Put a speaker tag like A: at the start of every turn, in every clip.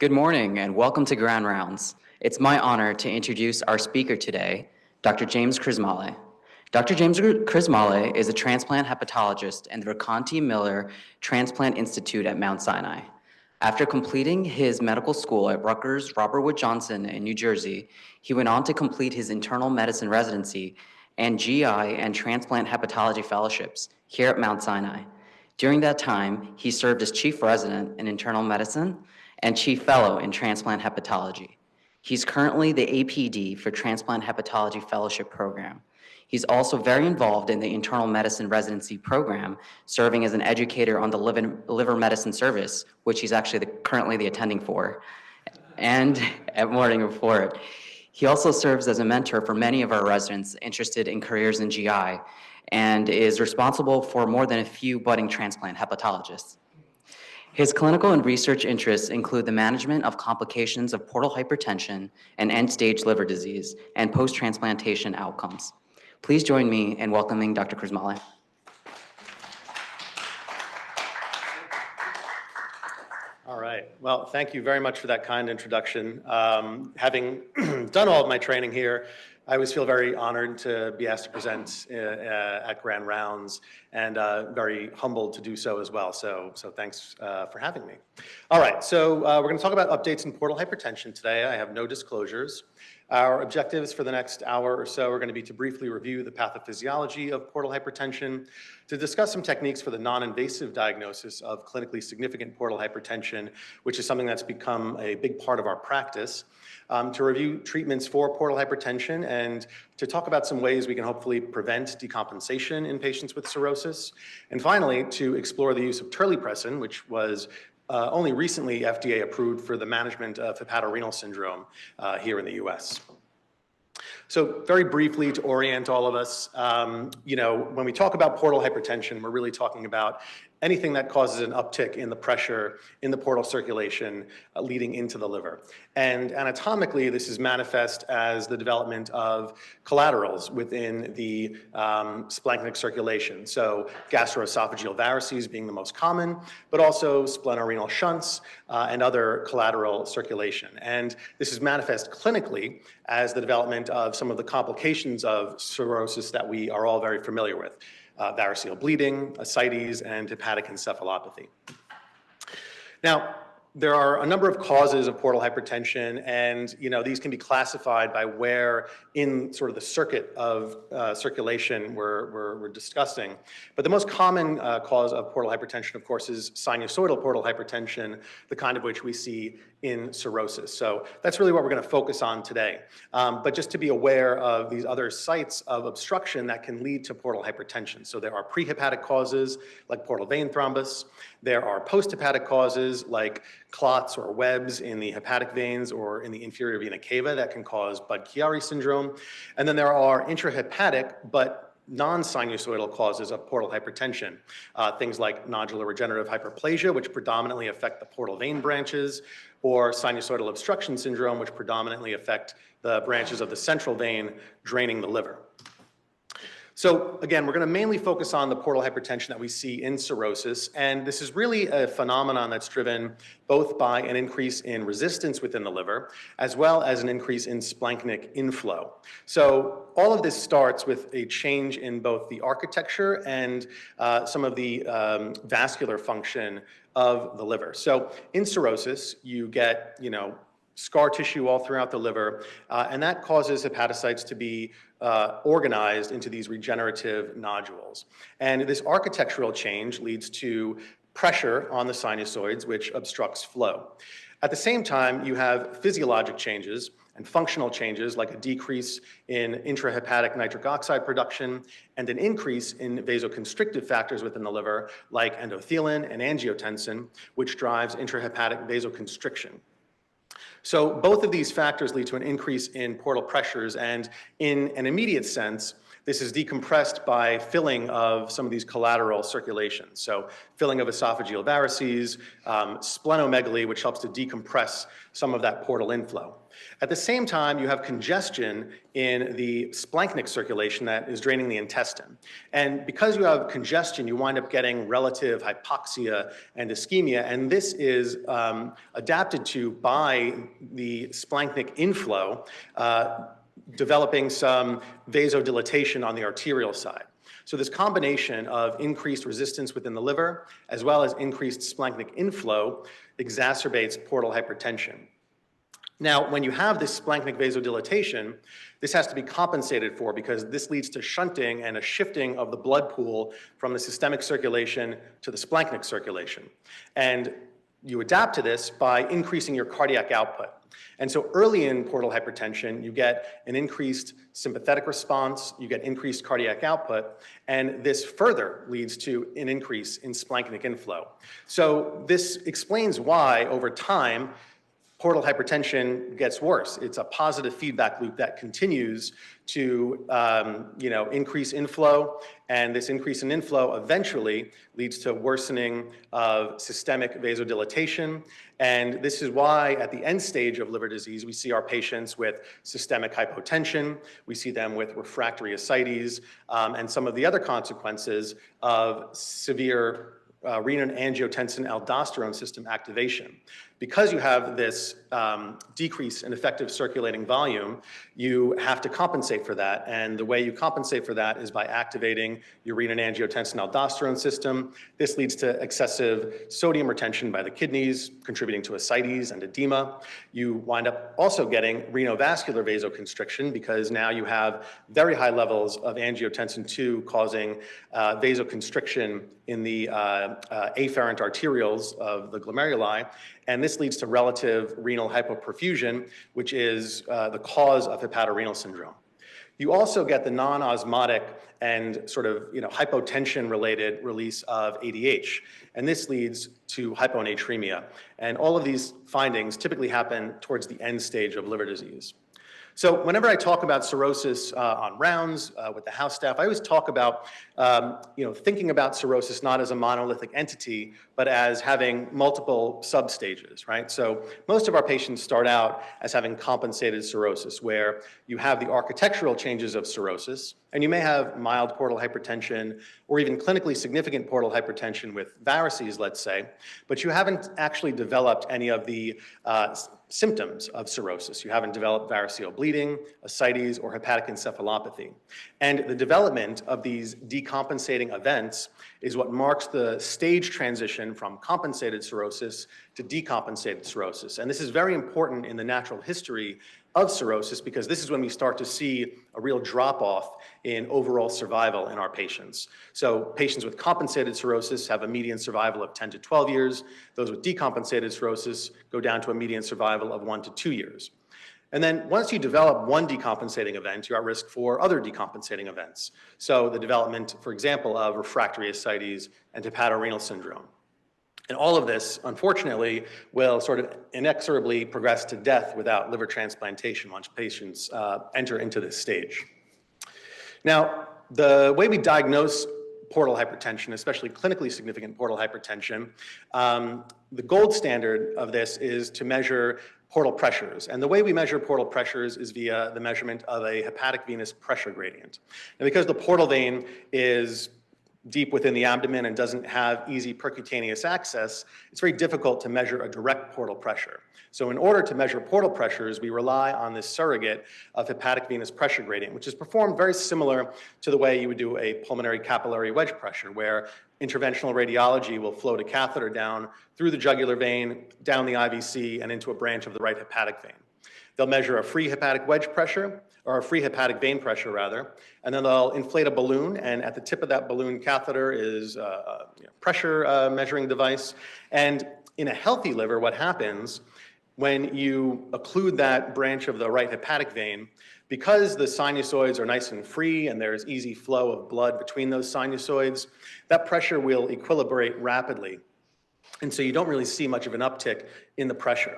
A: Good morning and welcome to Grand Rounds. It's my honor to introduce our speaker today, Dr. James Crismale. Dr. James Crismale is a transplant hepatologist in the Recanati Miller Transplant Institute at Mount Sinai. After completing his medical school at Rutgers Robert Wood Johnson in New Jersey, he went on to complete his internal medicine residency and GI and transplant hepatology fellowships here at Mount Sinai. During that time, he served as chief resident in internal medicine and chief fellow in transplant hepatology. He's currently the APD for Transplant Hepatology Fellowship Program. He's also very involved in the internal medicine residency program, serving as an educator on the liver medicine service, which he's actually currently the attending for, and at Morning Report. He also serves as a mentor for many of our residents interested in careers in GI and is responsible for more than a few budding transplant hepatologists. His clinical and research interests include the management of complications of portal hypertension and end-stage liver disease and post-transplantation outcomes. Please join me in welcoming Dr. Crismale.
B: All right. Well, thank you very much for that kind introduction. Having done all of my training here, I always feel very honored to be asked to present at Grand Rounds and very humbled to do so as well. So thanks for having me. All right, so we're going to talk about updates in portal hypertension today. I have no disclosures. Our objectives for the next hour or so are going to be to briefly review the pathophysiology of portal hypertension, to discuss some techniques for the non-invasive diagnosis of clinically significant portal hypertension, which is something that's become a big part of our practice, to review treatments for portal hypertension, and to talk about some ways we can hopefully prevent decompensation in patients with cirrhosis, and finally, to explore the use of Terlipressin, which was only recently FDA approved for the management of hepatorenal syndrome here in the US. So very briefly to orient all of us, when we talk about portal hypertension, we're really talking about anything that causes an uptick in the pressure in the portal circulation leading into the liver. And anatomically, this is manifest as the development of collaterals within the splanchnic circulation. So gastroesophageal varices being the most common, but also splenorenal shunts and other collateral circulation. And this is manifest clinically as the development of some of the complications of cirrhosis that we are all very familiar with. Variceal bleeding, ascites, and hepatic encephalopathy. Now, there are a number of causes of portal hypertension, and these can be classified by where in sort of the circuit of circulation we're discussing. But the most common cause of portal hypertension, of course, is sinusoidal portal hypertension, the kind of which we see in cirrhosis. So that's really what we're going to focus on today. But just to be aware of these other sites of obstruction that can lead to portal hypertension. So there are prehepatic causes like portal vein thrombus. There are posthepatic causes like clots or webs in the hepatic veins or in the inferior vena cava that can cause Budd-Chiari syndrome. And then there are intrahepatic but non-sinusoidal causes of portal hypertension, things like nodular regenerative hyperplasia, which predominantly affect the portal vein branches, or sinusoidal obstruction syndrome, which predominantly affect the branches of the central vein draining the liver. So again, we're going to mainly focus on the portal hypertension that we see in cirrhosis, and this is really a phenomenon that's driven both by an increase in resistance within the liver, as well as an increase in splanchnic inflow. So all of this starts with a change in both the architecture and some of the vascular function of the liver. So in cirrhosis, you get, scar tissue all throughout the liver, and that causes hepatocytes to be organized into these regenerative nodules. And this architectural change leads to pressure on the sinusoids, which obstructs flow. At the same time, you have physiologic changes and functional changes like a decrease in intrahepatic nitric oxide production and an increase in vasoconstrictive factors within the liver like endothelin and angiotensin, which drives intrahepatic vasoconstriction. So both of these factors lead to an increase in portal pressures, and in an immediate sense, This is decompressed by filling of some of these collateral circulations. So filling of esophageal varices, splenomegaly, which helps to decompress some of that portal inflow. At the same time, you have congestion in the splanchnic circulation that is draining the intestine. And because you have congestion, you wind up getting relative hypoxia and ischemia, and this is adapted to by the splanchnic inflow, developing some vasodilatation on the arterial side. So this combination of increased resistance within the liver, as well as increased splanchnic inflow, exacerbates portal hypertension. Now, when you have this splanchnic vasodilatation, this has to be compensated for because this leads to shunting and a shifting of the blood pool from the systemic circulation to the splanchnic circulation. And you adapt to this by increasing your cardiac output. And so early in portal hypertension, you get an increased sympathetic response, you get increased cardiac output, and this further leads to an increase in splanchnic inflow. So this explains why, over time, portal hypertension gets worse. It's a positive feedback loop that continues to increase inflow, and this increase in inflow eventually leads to worsening of systemic vasodilatation. And this is why at the end stage of liver disease, we see our patients with systemic hypotension, we see them with refractory ascites, and some of the other consequences of severe renin-angiotensin-aldosterone system activation. Because you have this decrease in effective circulating volume, you have to compensate for that. And the way you compensate for that is by activating your renin-angiotensin-aldosterone system. This leads to excessive sodium retention by the kidneys, contributing to ascites and edema. You wind up also getting renovascular vasoconstriction because now you have very high levels of angiotensin II causing vasoconstriction in the afferent arterioles of the glomeruli. And this leads to relative renal hypoperfusion, which is the cause of hepatorenal syndrome. You also get the non-osmotic and sort of hypotension-related release of ADH, and this leads to hyponatremia. And all of these findings typically happen towards the end stage of liver disease. So whenever I talk about cirrhosis on rounds with the house staff, I always talk about thinking about cirrhosis not as a monolithic entity, but as having multiple substages, right? So most of our patients start out as having compensated cirrhosis, where you have the architectural changes of cirrhosis, and you may have mild portal hypertension or even clinically significant portal hypertension with varices, let's say, but you haven't actually developed any of the symptoms of cirrhosis. You haven't developed variceal bleeding, ascites, or hepatic encephalopathy. And the development of these decompensating events is what marks the stage transition from compensated cirrhosis to decompensated cirrhosis. And this is very important in the natural history of cirrhosis because this is when we start to see a real drop-off in overall survival in our patients. So patients with compensated cirrhosis have a median survival of 10 to 12 years. Those with decompensated cirrhosis go down to a median survival of 1 to 2 years. And then once you develop one decompensating event, you're at risk for other decompensating events. So the development, for example, of refractory ascites and hepatorenal syndrome. And all of this, unfortunately, will sort of inexorably progress to death without liver transplantation once patients enter into this stage. Now, the way we diagnose portal hypertension, especially clinically significant portal hypertension, the gold standard of this is to measure portal pressures. And the way we measure portal pressures is via the measurement of a hepatic venous pressure gradient. And because the portal vein is deep within the abdomen and doesn't have easy percutaneous access, it's very difficult to measure a direct portal pressure. So in order to measure portal pressures, we rely on this surrogate of hepatic venous pressure gradient, which is performed very similar to the way you would do a pulmonary capillary wedge pressure, where interventional radiology will float a catheter down through the jugular vein, down the IVC, and into a branch of the right hepatic vein. They'll measure a free hepatic wedge pressure, or a free hepatic vein pressure rather, and then they'll inflate a balloon, and at the tip of that balloon catheter is a pressure measuring device. And in a healthy liver, what happens when you occlude that branch of the right hepatic vein, because the sinusoids are nice and free and there's easy flow of blood between those sinusoids, that pressure will equilibrate rapidly. And so you don't really see much of an uptick in the pressure.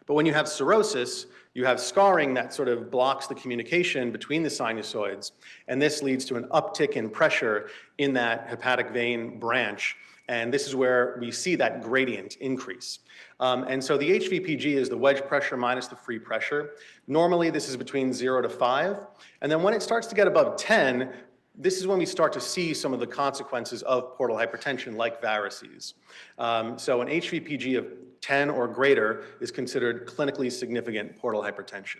B: But when you have cirrhosis, you have scarring that sort of blocks the communication between the sinusoids, and this leads to an uptick in pressure in that hepatic vein branch, and this is where we see that gradient increase. And so the HVPG is the wedge pressure minus the free pressure. Normally, this is between 0 to 5, and then when it starts to get above 10, this is when we start to see some of the consequences of portal hypertension, like varices. So an HVPG of 10 or greater is considered clinically significant portal hypertension.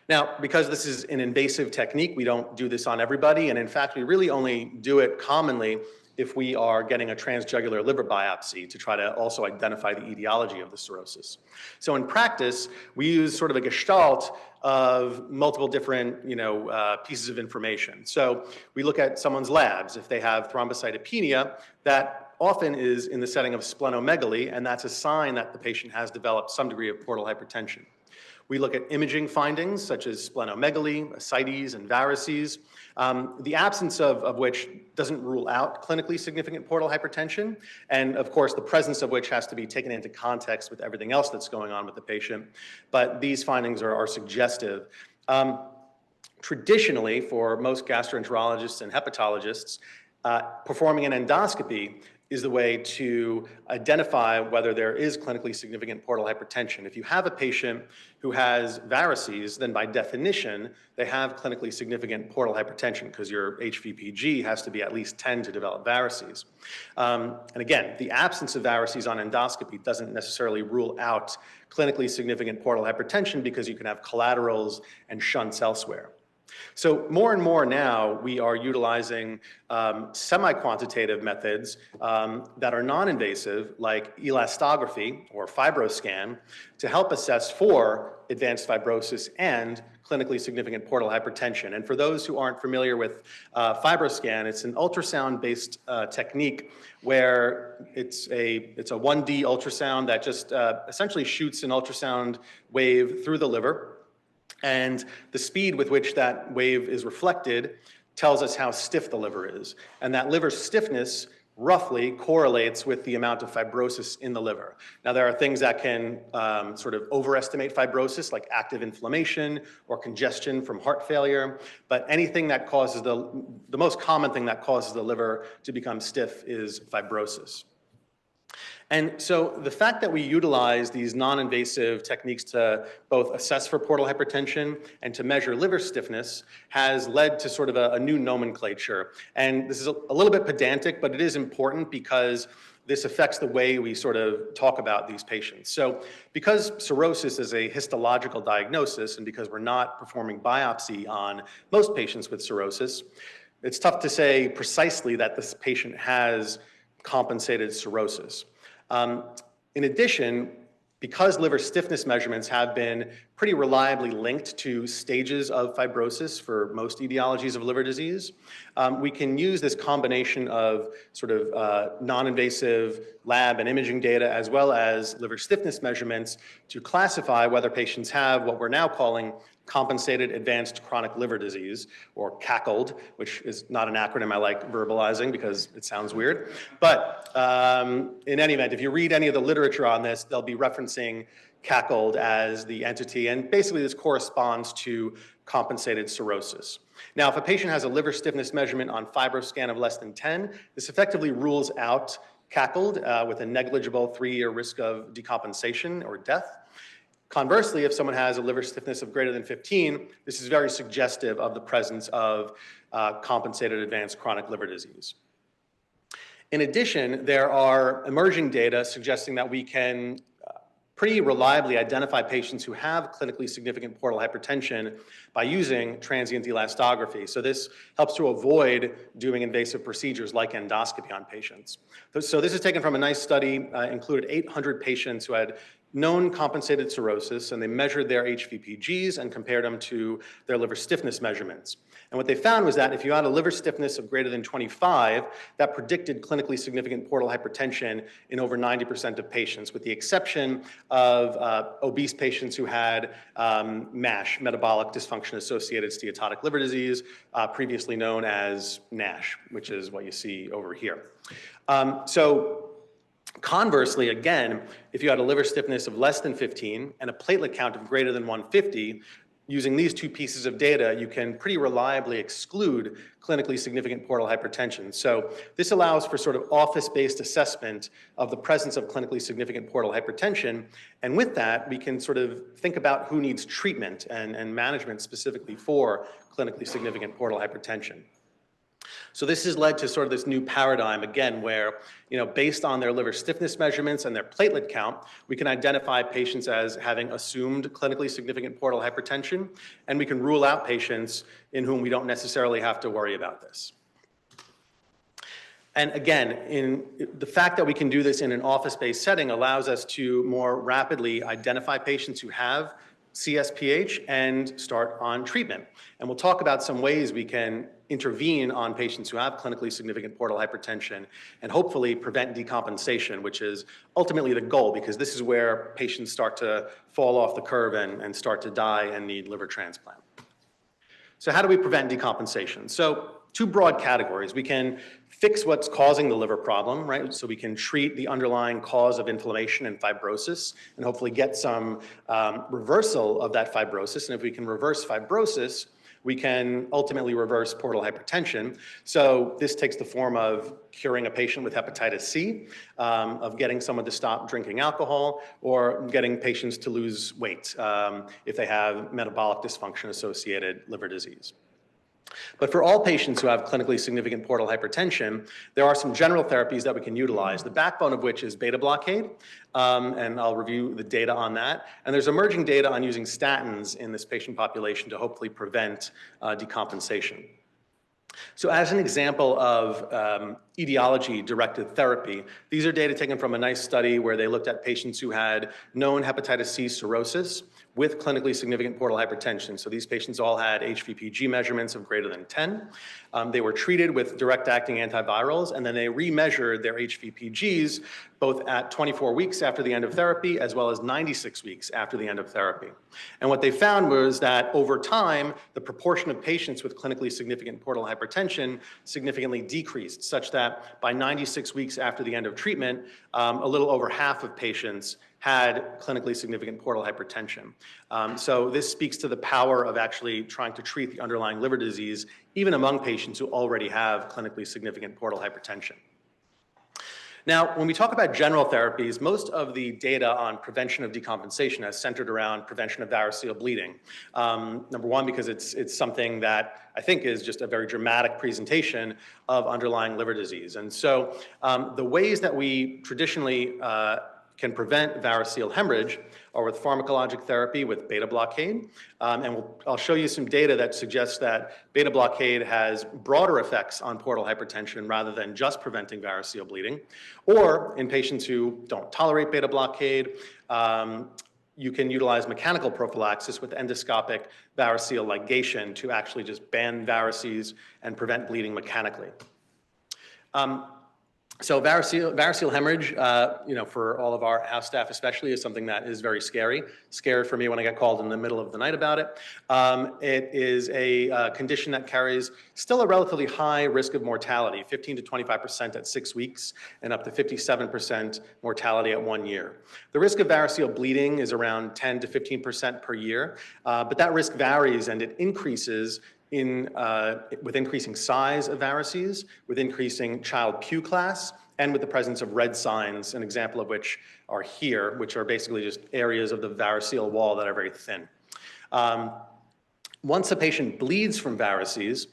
B: Now, because this is an invasive technique, we don't do this on everybody, and in fact, we really only do it commonly if we are getting a transjugular liver biopsy to try to also identify the etiology of the cirrhosis. So in practice, we use sort of a gestalt of multiple different pieces of information. So we look at someone's labs. If they have thrombocytopenia, that often is in the setting of splenomegaly, and that's a sign that the patient has developed some degree of portal hypertension. We look at imaging findings such as splenomegaly, ascites, and varices, the absence of which doesn't rule out clinically significant portal hypertension, and of course the presence of which has to be taken into context with everything else that's going on with the patient. But these findings are suggestive. Traditionally, for most gastroenterologists and hepatologists, performing an endoscopy is the way to identify whether there is clinically significant portal hypertension. If you have a patient who has varices, then by definition, they have clinically significant portal hypertension because your HVPG has to be at least 10 to develop varices. And again, the absence of varices on endoscopy doesn't necessarily rule out clinically significant portal hypertension because you can have collaterals and shunts elsewhere. So more and more now, we are utilizing semi-quantitative methods that are non-invasive, like elastography or fibroscan, to help assess for advanced fibrosis and clinically significant portal hypertension. And for those who aren't familiar with fibroscan, it's an ultrasound-based technique where it's a 1D ultrasound that just essentially shoots an ultrasound wave through the liver. And the speed with which that wave is reflected tells us how stiff the liver is. And that liver stiffness roughly correlates with the amount of fibrosis in the liver. Now, there are things that can sort of overestimate fibrosis, like active inflammation or congestion from heart failure. But anything that causes the most common thing that causes the liver to become stiff is fibrosis. And so the fact that we utilize these non-invasive techniques to both assess for portal hypertension and to measure liver stiffness has led to sort of a new nomenclature. And this is a little bit pedantic, but it is important because this affects the way we sort of talk about these patients. So because cirrhosis is a histological diagnosis and because we're not performing biopsy on most patients with cirrhosis, it's tough to say precisely that this patient has compensated cirrhosis. In addition, because liver stiffness measurements have been pretty reliably linked to stages of fibrosis for most etiologies of liver disease, we can use this combination of sort of non-invasive lab and imaging data as well as liver stiffness measurements to classify whether patients have what we're now calling compensated advanced chronic liver disease, or CACLD, which is not an acronym I like verbalizing because it sounds weird. But in any event, if you read any of the literature on this, they'll be referencing CACLD as the entity, and basically this corresponds to compensated cirrhosis. Now, if a patient has a liver stiffness measurement on FibroScan of less than 10, this effectively rules out CACLD with a negligible 3-year risk of decompensation or death. Conversely, if someone has a liver stiffness of greater than 15, this is very suggestive of the presence of compensated advanced chronic liver disease. In addition, there are emerging data suggesting that we can pretty reliably identify patients who have clinically significant portal hypertension by using transient elastography. So this helps to avoid doing invasive procedures like endoscopy on patients. So this is taken from a nice study, included 800 patients who had known compensated cirrhosis, and they measured their HVPGs and compared them to their liver stiffness measurements. And what they found was that if you had a liver stiffness of greater than 25, that predicted clinically significant portal hypertension in over 90% of patients, with the exception of obese patients who had MASH, metabolic dysfunction-associated steatotic liver disease, previously known as NASH, which is what you see over here. So Conversely, again, if you had a liver stiffness of less than 15 and a platelet count of greater than 150, using these two pieces of data, you can pretty reliably exclude clinically significant portal hypertension. So this allows for sort of office-based assessment of the presence of clinically significant portal hypertension. And with that, we can sort of think about who needs treatment and management specifically for clinically significant portal hypertension. So this has led to sort of this new paradigm, again, where, based on their liver stiffness measurements and their platelet count, we can identify patients as having assumed clinically significant portal hypertension, and we can rule out patients in whom we don't necessarily have to worry about this. And again, in the fact that we can do this in an office-based setting allows us to more rapidly identify patients who have CSPH and start on treatment. And we'll talk about some ways we can intervene on patients who have clinically significant portal hypertension and hopefully prevent decompensation, which is ultimately the goal, because this is where patients start to fall off the curve and start to die and need liver transplant. So how do we prevent decompensation? So two broad categories. We can fix what's causing the liver problem, right? So we can treat the underlying cause of inflammation and fibrosis and hopefully get some reversal of that fibrosis. And if we can reverse fibrosis, we can ultimately reverse portal hypertension. So this takes the form of curing a patient with hepatitis C, of getting someone to stop drinking alcohol, or getting patients to lose weight if they have metabolic dysfunction-associated liver disease. But for all patients who have clinically significant portal hypertension, there are some general therapies that we can utilize, the backbone of which is beta blockade, and I'll review the data on that. And there's emerging data on using statins in this patient population to hopefully prevent decompensation. So as an example of etiology-directed therapy, these are data taken from a nice study where they looked at patients who had known hepatitis C cirrhosis with clinically significant portal hypertension. So these patients all had HVPG measurements of greater than 10. They were treated with direct-acting antivirals, and then they remeasured their HVPGs both at 24 weeks after the end of therapy as well as 96 weeks after the end of therapy. And what they found was that over time, the proportion of patients with clinically significant portal hypertension significantly decreased, such that by 96 weeks after the end of treatment, a little over half of patients had clinically significant portal hypertension. So this speaks to the power of actually trying to treat the underlying liver disease, even among patients who already have clinically significant portal hypertension. Now, when we talk about general therapies, most of the data on prevention of decompensation has centered around prevention of variceal bleeding. Number one, because it's something that I think is just a very dramatic presentation of underlying liver disease. And so the ways that we traditionally can prevent variceal hemorrhage or with pharmacologic therapy with beta blockade. I'll show you some data that suggests that beta blockade has broader effects on portal hypertension rather than just preventing variceal bleeding. Or in patients who don't tolerate beta blockade, you can utilize mechanical prophylaxis with endoscopic variceal ligation to actually just ban varices and prevent bleeding mechanically. So variceal hemorrhage, for all of our house staff especially, is something that is very scary. Scary for me when I get called in the middle of the night about it. It is a condition that carries still a relatively high risk of mortality, 15 to 25% at 6 weeks, and up to 57% mortality at 1 year. The risk of variceal bleeding is around 10 to 15% per year, but that risk varies and it increases with increasing size of varices, with increasing Child-Pugh class, and with the presence of red signs, an example of which are here, which are basically just areas of the variceal wall that are very thin. Once a patient bleeds from varices,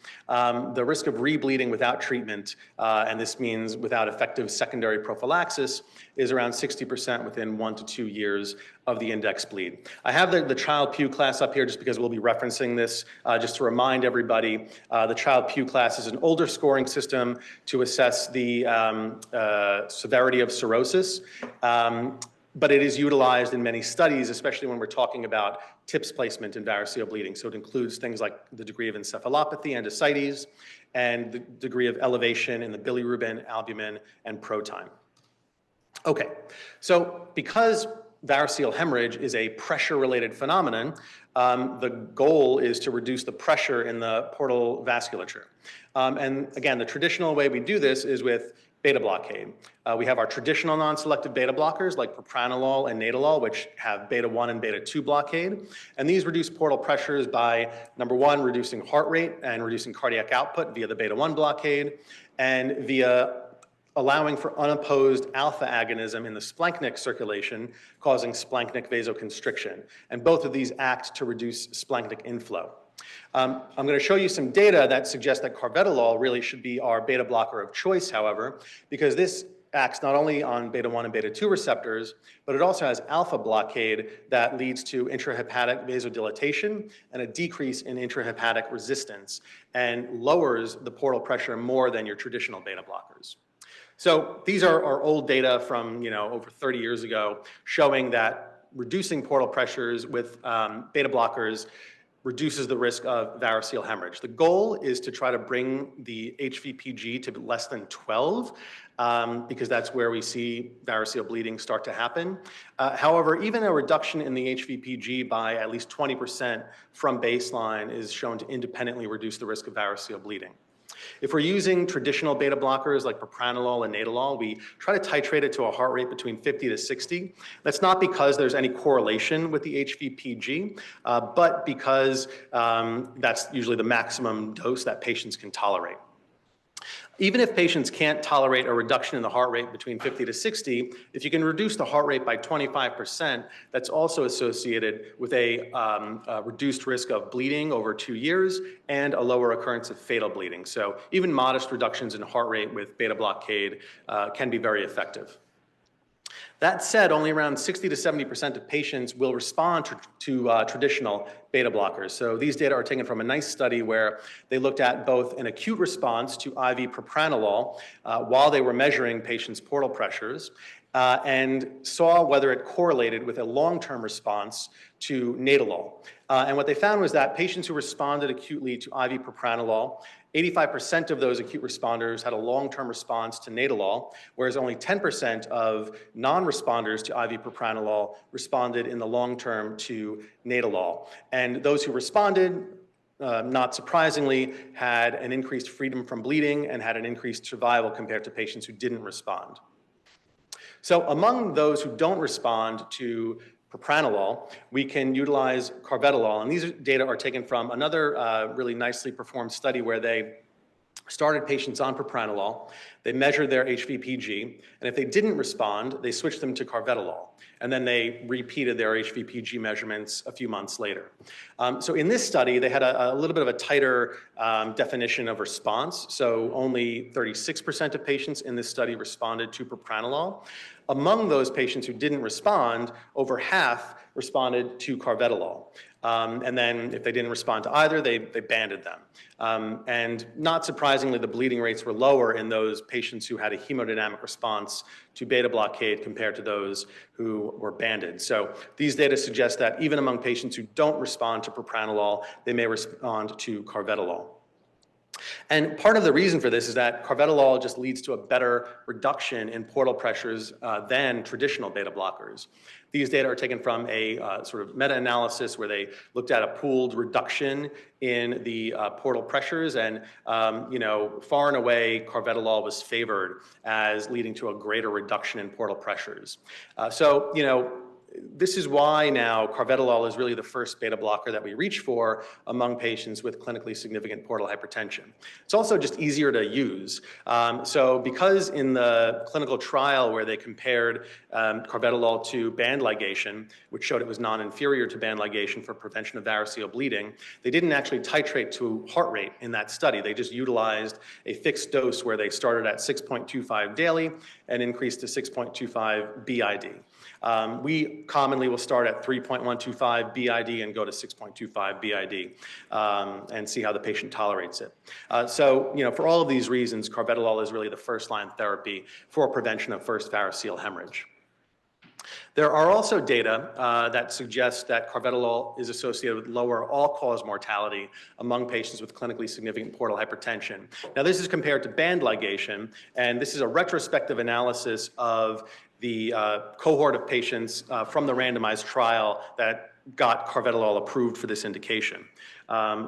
B: the risk of rebleeding without treatment, and this means without effective secondary prophylaxis, is around 60% within 1 to 2 years of the index bleed. I have the Child-Pugh class up here just because we'll be referencing this. Just to remind everybody, the Child-Pugh class is an older scoring system to assess the severity of cirrhosis. But it is utilized in many studies, especially when we're talking about TIPS placement in variceal bleeding. So it includes things like the degree of encephalopathy and ascites, and the degree of elevation in the bilirubin, albumin, and protime. Okay, so because variceal hemorrhage is a pressure-related phenomenon, the goal is to reduce the pressure in the portal vasculature. And again, the traditional way we do this is with beta blockade. We have our traditional non-selective beta blockers like propranolol and nadolol, which have beta 1 and beta 2 blockade. And these reduce portal pressures by, number one, reducing heart rate and reducing cardiac output via the beta 1 blockade, and via allowing for unopposed alpha agonism in the splanchnic circulation, causing splanchnic vasoconstriction. And both of these act to reduce splanchnic inflow. I'm going to show you some data that suggests that carvedilol really should be our beta blocker of choice, however, because this acts not only on beta 1 and beta 2 receptors, but it also has alpha blockade that leads to intrahepatic vasodilatation and a decrease in intrahepatic resistance and lowers the portal pressure more than your traditional beta blockers. So these are our old data from over 30 years ago showing that reducing portal pressures with beta blockers reduces the risk of variceal hemorrhage. The goal is to try to bring the HVPG to less than 12 because that's where we see variceal bleeding start to happen. However, even a reduction in the HVPG by at least 20% from baseline is shown to independently reduce the risk of variceal bleeding. If we're using traditional beta blockers like propranolol and nadolol, we try to titrate it to a heart rate between 50 to 60. That's not because there's any correlation with the HVPG, but because that's usually the maximum dose that patients can tolerate. Even if patients can't tolerate a reduction in the heart rate between 50 to 60, if you can reduce the heart rate by 25%, that's also associated with a reduced risk of bleeding over 2 years and a lower occurrence of fatal bleeding. So even modest reductions in heart rate with beta blockade can be very effective. That said, only around 60 to 70% of patients will respond to traditional beta blockers. So these data are taken from a nice study where they looked at both an acute response to IV propranolol while they were measuring patients' portal pressures and saw whether it correlated with a long-term response to nadolol. And what they found was that patients who responded acutely to IV propranolol, 85% of those acute responders had a long-term response to nadolol, whereas only 10% of non-responders to IV propranolol responded in the long term to nadolol. And those who responded, not surprisingly, had an increased freedom from bleeding and had an increased survival compared to patients who didn't respond. So among those who don't respond to propranolol, we can utilize carvedilol. And these data are taken from another really nicely performed study where they started patients on propranolol, they measured their HVPG, and if they didn't respond, they switched them to carvedilol. And then they repeated their HVPG measurements a few months later. So in this study, they had a little bit of a tighter definition of response. So only 36% of patients in this study responded to propranolol. Among those patients who didn't respond, over half responded to carvedilol. And then if they didn't respond to either, they banded them. And not surprisingly, the bleeding rates were lower in those patients who had a hemodynamic response to beta blockade compared to those who were banded. So these data suggest that even among patients who don't respond to propranolol, they may respond to carvedilol. And part of the reason for this is that carvedilol just leads to a better reduction in portal pressures than traditional beta blockers. These data are taken from a sort of meta-analysis where they looked at a pooled reduction in the portal pressures, and far and away, carvedilol was favored as leading to a greater reduction in portal pressures. This is why now carvedilol is really the first beta blocker that we reach for among patients with clinically significant portal hypertension. It's also just easier to use. So because in the clinical trial where they compared carvedilol to band ligation, which showed it was non-inferior to band ligation for prevention of variceal bleeding, they didn't actually titrate to heart rate in that study. They just utilized a fixed dose where they started at 6.25 daily and increased to 6.25 BID. We commonly will start at 3.125 BID and go to 6.25 BID and see how the patient tolerates it. For all of these reasons, carvedilol is really the first-line therapy for prevention of first variceal hemorrhage. There are also data that suggest that carvedilol is associated with lower all-cause mortality among patients with clinically significant portal hypertension. Now, this is compared to band ligation, and this is a retrospective analysis of the cohort of patients from the randomized trial that got carvedilol approved for this indication.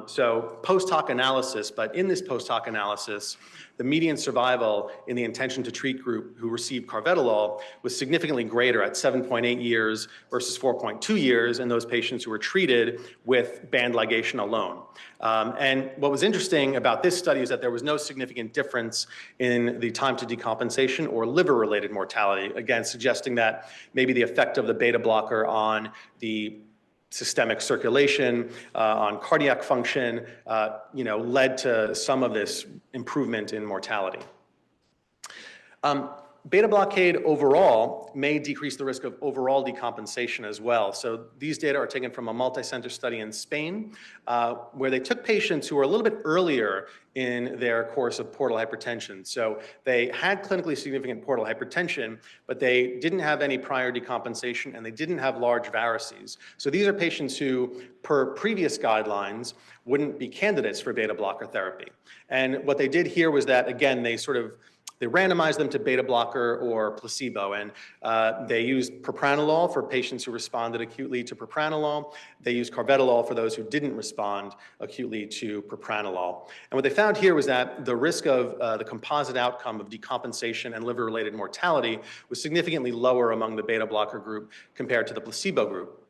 B: So post hoc analysis, but in this post hoc analysis, the median survival in the intention to treat group who received carvedilol was significantly greater at 7.8 years versus 4.2 years in those patients who were treated with band ligation alone. And what was interesting about this study is that there was no significant difference in the time to decompensation or liver-related mortality, again, suggesting that maybe the effect of the beta blocker on the systemic circulation, on cardiac function, led to some of this improvement in mortality. Beta blockade overall may decrease the risk of overall decompensation as well. So these data are taken from a multi-center study in Spain, where they took patients who were a little bit earlier in their course of portal hypertension. So they had clinically significant portal hypertension, but they didn't have any prior decompensation and they didn't have large varices. So these are patients who, per previous guidelines, wouldn't be candidates for beta blocker therapy. And what they did here was that, again, they randomized them to beta blocker or placebo, and they used propranolol for patients who responded acutely to propranolol. They used carvedilol for those who didn't respond acutely to propranolol. And what they found here was that the risk of the composite outcome of decompensation and liver-related mortality was significantly lower among the beta blocker group compared to the placebo group.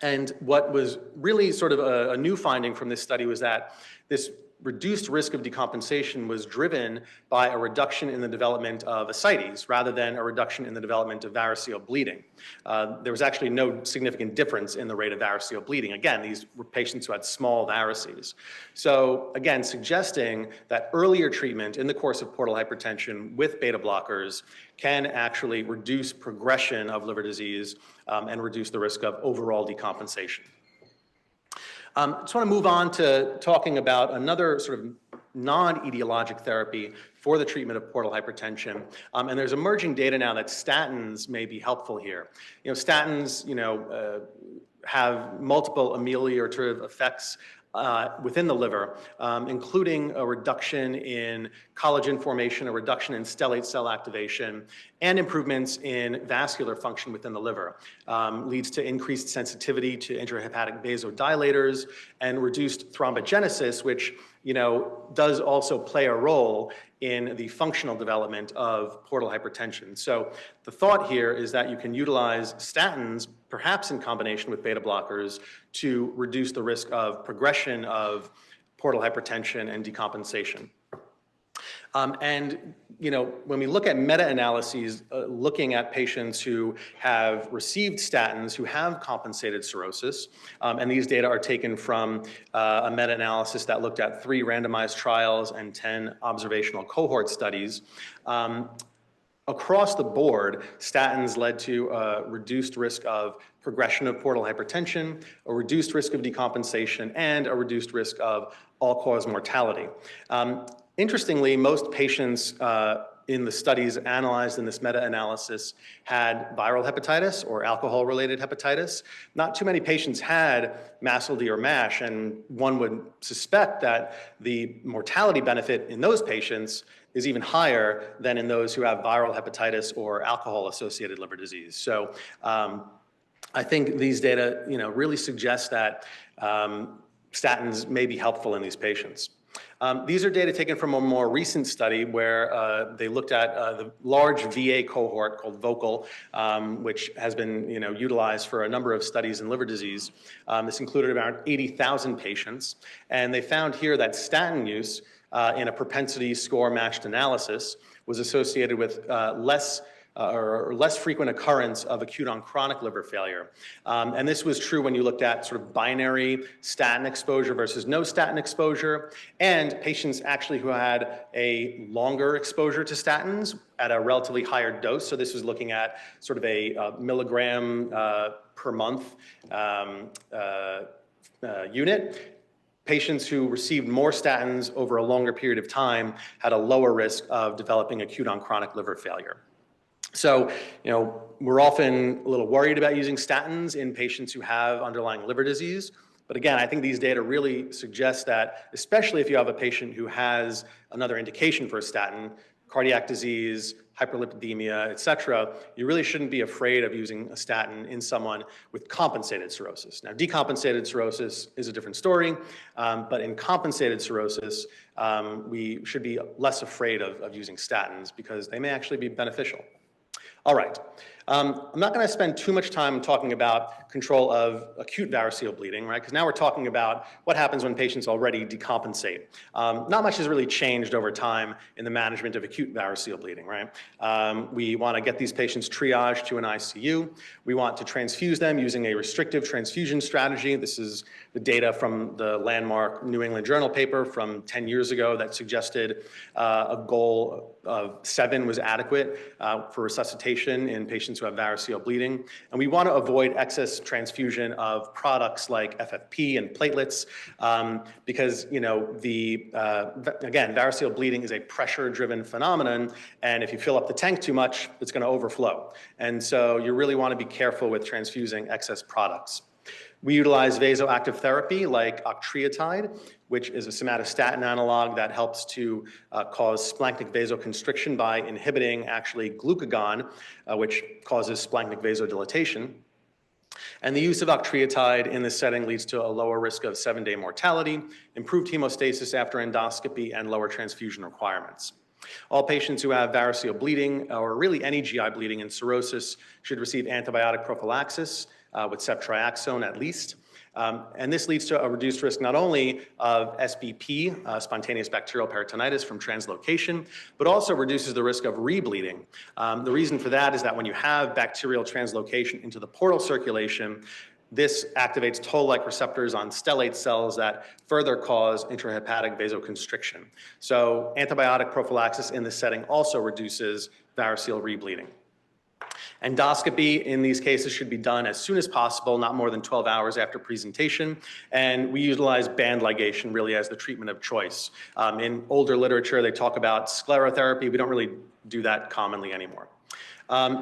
B: And what was really sort of a new finding from this study was that this reduced risk of decompensation was driven by a reduction in the development of ascites rather than a reduction in the development of variceal bleeding. There was actually no significant difference in the rate of variceal bleeding. Again, these were patients who had small varices. So again, suggesting that earlier treatment in the course of portal hypertension with beta blockers can actually reduce progression of liver disease and reduce the risk of overall decompensation. I just want to move on to talking about another sort of non-etiologic therapy for the treatment of portal hypertension. And there's emerging data now that statins may be helpful here. Statins, have multiple ameliorative effects within the liver, including a reduction in collagen formation, a reduction in stellate cell activation, and improvements in vascular function within the liver. Leads to increased sensitivity to intrahepatic vasodilators and reduced thrombogenesis, which does also play a role in the functional development of portal hypertension. So the thought here is that you can utilize statins, perhaps in combination with beta blockers, to reduce the risk of progression of portal hypertension and decompensation. When we look at meta-analyses looking at patients who have received statins who have compensated cirrhosis, and these data are taken from a meta-analysis that looked at 3 randomized trials and 10 observational cohort studies, across the board, statins led to a reduced risk of progression of portal hypertension, a reduced risk of decompensation, and a reduced risk of all-cause mortality. Interestingly, most patients in the studies analyzed in this meta-analysis had viral hepatitis or alcohol-related hepatitis. Not too many patients had MASLD or MASH, and one would suspect that the mortality benefit in those patients is even higher than in those who have viral hepatitis or alcohol-associated liver disease. So I think these data really suggest that statins may be helpful in these patients. These are data taken from a more recent study where they looked at the large VA cohort called VOCAL, which has been utilized for a number of studies in liver disease. This included around 80,000 patients, and they found here that statin use in a propensity score matched analysis was associated with less frequent occurrence of acute on chronic liver failure. And this was true when you looked at sort of binary statin exposure versus no statin exposure, and patients actually who had a longer exposure to statins at a relatively higher dose. So this was looking at sort of a milligram per month unit. Patients who received more statins over a longer period of time had a lower risk of developing acute on chronic liver failure. So, we're often a little worried about using statins in patients who have underlying liver disease. But again, I think these data really suggest that, especially if you have a patient who has another indication for a statin, cardiac disease, hyperlipidemia, et cetera, you really shouldn't be afraid of using a statin in someone with compensated cirrhosis. Now, decompensated cirrhosis is a different story, but in compensated cirrhosis, we should be less afraid of using statins because they may actually be beneficial. All right. I'm not going to spend too much time talking about control of acute variceal bleeding, right? Because now we're talking about what happens when patients already decompensate. Not much has really changed over time in the management of acute variceal bleeding, right? We want to get these patients triaged to an ICU. We want to transfuse them using a restrictive transfusion strategy. This is the data from the landmark New England Journal paper from 10 years ago that suggested a goal of 7 was adequate for resuscitation in patients who have variceal bleeding. And we want to avoid excess transfusion of products like FFP and platelets because, you know, again, variceal bleeding is a pressure-driven phenomenon, and if you fill up the tank too much, it's going to overflow. And so you really want to be careful with transfusing excess products. We utilize vasoactive therapy like octreotide, which is a somatostatin analog that helps to cause splanchnic vasoconstriction by inhibiting actually glucagon, which causes splanchnic vasodilatation. And the use of octreotide in this setting leads to a lower risk of 7-day mortality, improved hemostasis after endoscopy, and lower transfusion requirements. All patients who have variceal bleeding, or really any GI bleeding and cirrhosis, should receive antibiotic prophylaxis with ceftriaxone at least. And this leads to a reduced risk not only of SBP, spontaneous bacterial peritonitis from translocation, but also reduces the risk of rebleeding. The reason for that is that when you have bacterial translocation into the portal circulation, this activates toll-like receptors on stellate cells that further cause intrahepatic vasoconstriction. So antibiotic prophylaxis in this setting also reduces variceal rebleeding. Endoscopy in these cases should be done as soon as possible, not more than 12 hours after presentation. And we utilize band ligation really as the treatment of choice. In older literature, they talk about sclerotherapy. We don't really do that commonly anymore.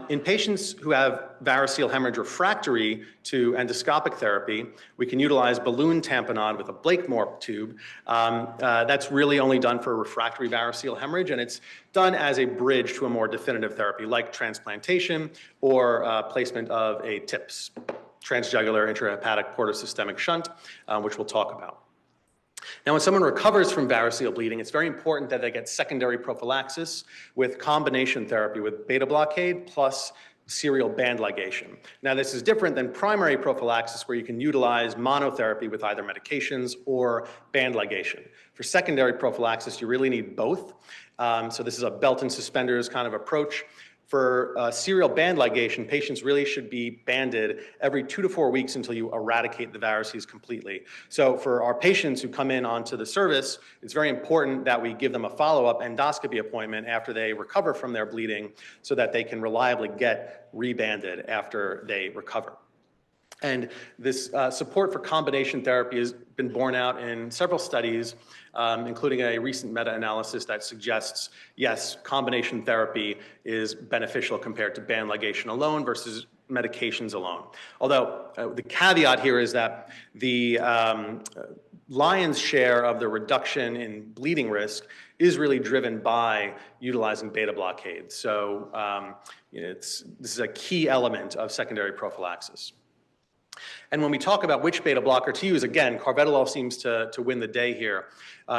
B: In patients who have variceal hemorrhage refractory to endoscopic therapy, we can utilize balloon tamponade with a Blakemore tube. That's really only done for refractory variceal hemorrhage, and it's done as a bridge to a more definitive therapy like transplantation or placement of a TIPS, transjugular intrahepatic portosystemic shunt, which we'll talk about. Now, when someone recovers from variceal bleeding, it's very important that they get secondary prophylaxis with combination therapy with beta blockade plus serial band ligation. Now, this is different than primary prophylaxis where you can utilize monotherapy with either medications or band ligation. For secondary prophylaxis, you really need both. So this is a belt and suspenders kind of approach. For serial band ligation, patients really should be banded every 2 to 4 weeks until you eradicate the varices completely. So for our patients who come in onto the service, it's very important that we give them a follow-up endoscopy appointment after they recover from their bleeding so that they can reliably get rebanded after they recover. And this support for combination therapy has been borne out in several studies, including a recent meta-analysis that suggests, yes, combination therapy is beneficial compared to band ligation alone versus medications alone. Although the caveat here is that the lion's share of the reduction in bleeding risk is really driven by utilizing beta blockade. So this is a key element of secondary prophylaxis. And when we talk about which beta blocker to use, again, carvedilol seems to win the day here.